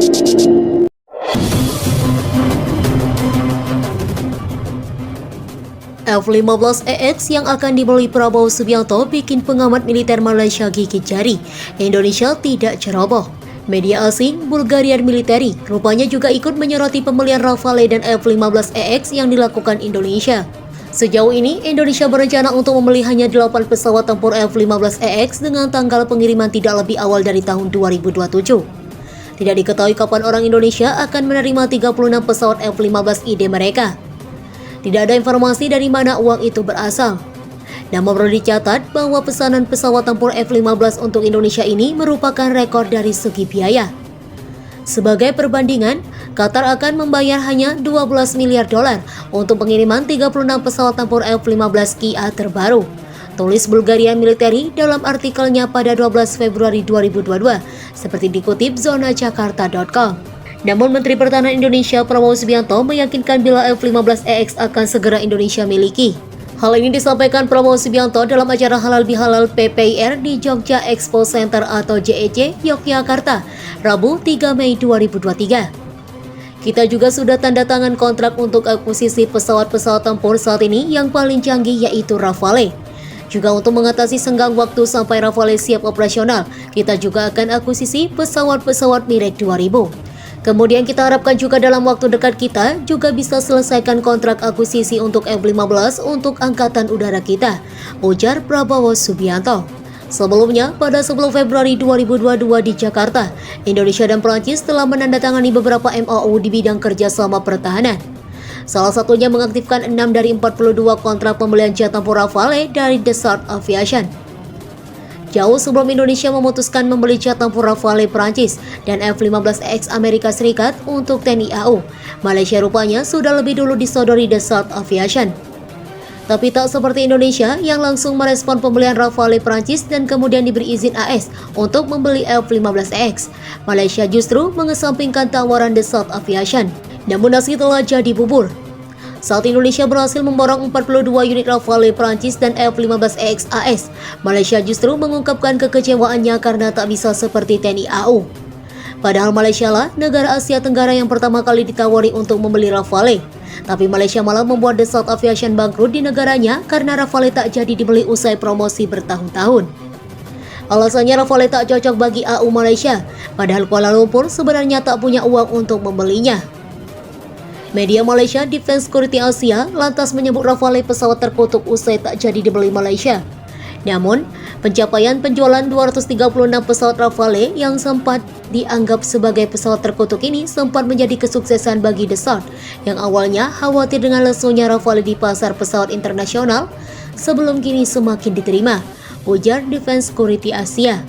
F-15EX yang akan dibeli Prabowo Subianto bikin pengamat militer Malaysia gigit jari. Indonesia tidak ceroboh. Media asing, Bulgarian Military, rupanya juga ikut menyoroti pembelian Rafale dan F-15EX yang dilakukan Indonesia. Sejauh ini, Indonesia berencana untuk membeli hanya 8 pesawat tempur F-15EX dengan tanggal pengiriman tidak lebih awal dari tahun 2027. Tidak diketahui kapan orang Indonesia akan menerima 36 pesawat F-15ID mereka. Tidak ada informasi dari mana uang itu berasal. Namun perlu dicatat bahwa pesanan pesawat tempur F-15 untuk Indonesia ini merupakan rekor dari segi biaya. Sebagai perbandingan, Qatar akan membayar hanya 12 miliar dolar untuk pengiriman 36 pesawat tempur F-15 Kia terbaru. Tulis Bulgarian Military dalam artikelnya pada 12 Februari 2022, seperti dikutip zonajakarta.com. Namun Menteri Pertahanan Indonesia Prabowo Subianto meyakinkan bila F-15EX akan segera Indonesia miliki. Hal ini disampaikan Prabowo Subianto dalam acara Halal Bihalal PPIR di Jogja Expo Center atau JEC, Yogyakarta, Rabu 3 Mei 2023. Kita juga sudah tanda tangan kontrak untuk akuisisi pesawat-pesawat tempur saat ini yang paling canggih yaitu Rafale. Juga untuk mengatasi senggang waktu sampai Rafale siap operasional, kita juga akan akuisisi pesawat-pesawat Mirage 2000. Kemudian kita harapkan juga dalam waktu dekat kita juga bisa selesaikan kontrak akuisisi untuk F-15 untuk Angkatan Udara kita, ujar Prabowo Subianto. Sebelumnya, pada 10 Februari 2022 di Jakarta, Indonesia dan Prancis telah menandatangani beberapa MOU di bidang kerjasama pertahanan. Salah satunya mengaktifkan 6 dari 42 kontrak pembelian jet tempur Rafale dari Dassault Aviation. Jauh sebelum Indonesia memutuskan membeli jet tempur Rafale Prancis dan F-15EX Amerika Serikat untuk TNI AU, Malaysia rupanya sudah lebih dulu disodori Dassault Aviation. Tapi tak seperti Indonesia yang langsung merespon pembelian Rafale Prancis dan kemudian diberi izin AS untuk membeli F-15EX. Malaysia justru mengesampingkan tawaran Dassault Aviation. Namun nasi telah jadi bubur. Saat Indonesia berhasil memborong 42 unit Rafale Prancis dan F-15EX AS, Malaysia justru mengungkapkan kekecewaannya karena tak bisa seperti TNI AU. Padahal Malaysia lah negara Asia Tenggara yang pertama kali ditawari untuk membeli Rafale. Tapi Malaysia malah membuat Dassault Aviation bangkrut di negaranya karena Rafale tak jadi dibeli usai promosi bertahun-tahun. Alasannya Rafale tak cocok bagi AU Malaysia, padahal Kuala Lumpur sebenarnya tak punya uang untuk membelinya. Media Malaysia Defense Security Asia lantas menyebut Rafale pesawat terkutuk usai tak jadi dibeli Malaysia. Namun, pencapaian penjualan 236 pesawat Rafale yang sempat dianggap sebagai pesawat terkutuk ini sempat menjadi kesuksesan bagi Dassault yang awalnya khawatir dengan lesunya Rafale di pasar pesawat internasional sebelum kini semakin diterima, ujar Defense Security Asia.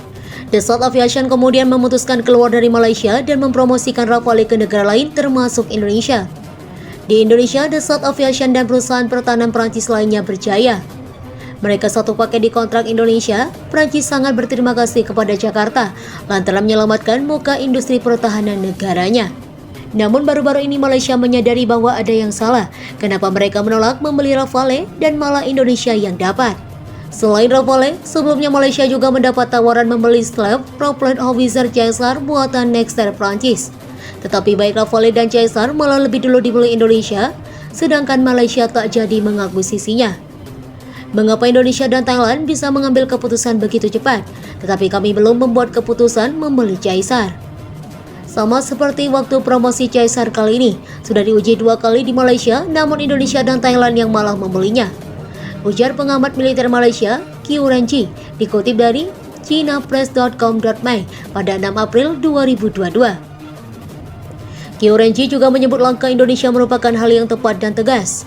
Dassault Aviation kemudian memutuskan keluar dari Malaysia dan mempromosikan Rafale ke negara lain termasuk Indonesia. Di Indonesia, Dassault Aviation dan perusahaan pertahanan Prancis lainnya berjaya. Mereka satu paket di kontrak Indonesia. Prancis sangat berterima kasih kepada Jakarta lantaran menyelamatkan muka industri pertahanan negaranya. Namun baru-baru ini Malaysia menyadari bahwa ada yang salah. Kenapa mereka menolak membeli Rafale dan malah Indonesia yang dapat? Selain Rafale, sebelumnya Malaysia juga mendapat tawaran membeli Slave Propellant Howitzer Caesar buatan Nexter Prancis. Tetapi baik Rafale dan Caesar malah lebih dulu dibeli Indonesia, sedangkan Malaysia tak jadi mengakuisisinya. Mengapa Indonesia dan Thailand bisa mengambil keputusan begitu cepat, tetapi kami belum membuat keputusan membeli Caesar? Sama seperti waktu promosi Caesar kali ini, sudah diuji 2 kali di Malaysia, namun Indonesia dan Thailand yang malah membelinya. Ujar pengamat militer Malaysia, Qiu Renji, dikutip dari chinapress.com.my pada 6 April 2022. Qiu Renji juga menyebut langkah Indonesia merupakan hal yang tepat dan tegas.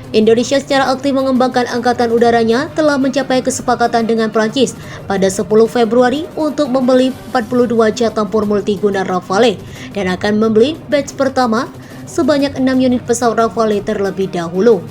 Indonesia secara aktif mengembangkan angkatan udaranya telah mencapai kesepakatan dengan Prancis pada 10 Februari untuk membeli 42 jet tempur multiguna Rafale dan akan membeli batch pertama sebanyak 6 unit pesawat Rafale terlebih dahulu.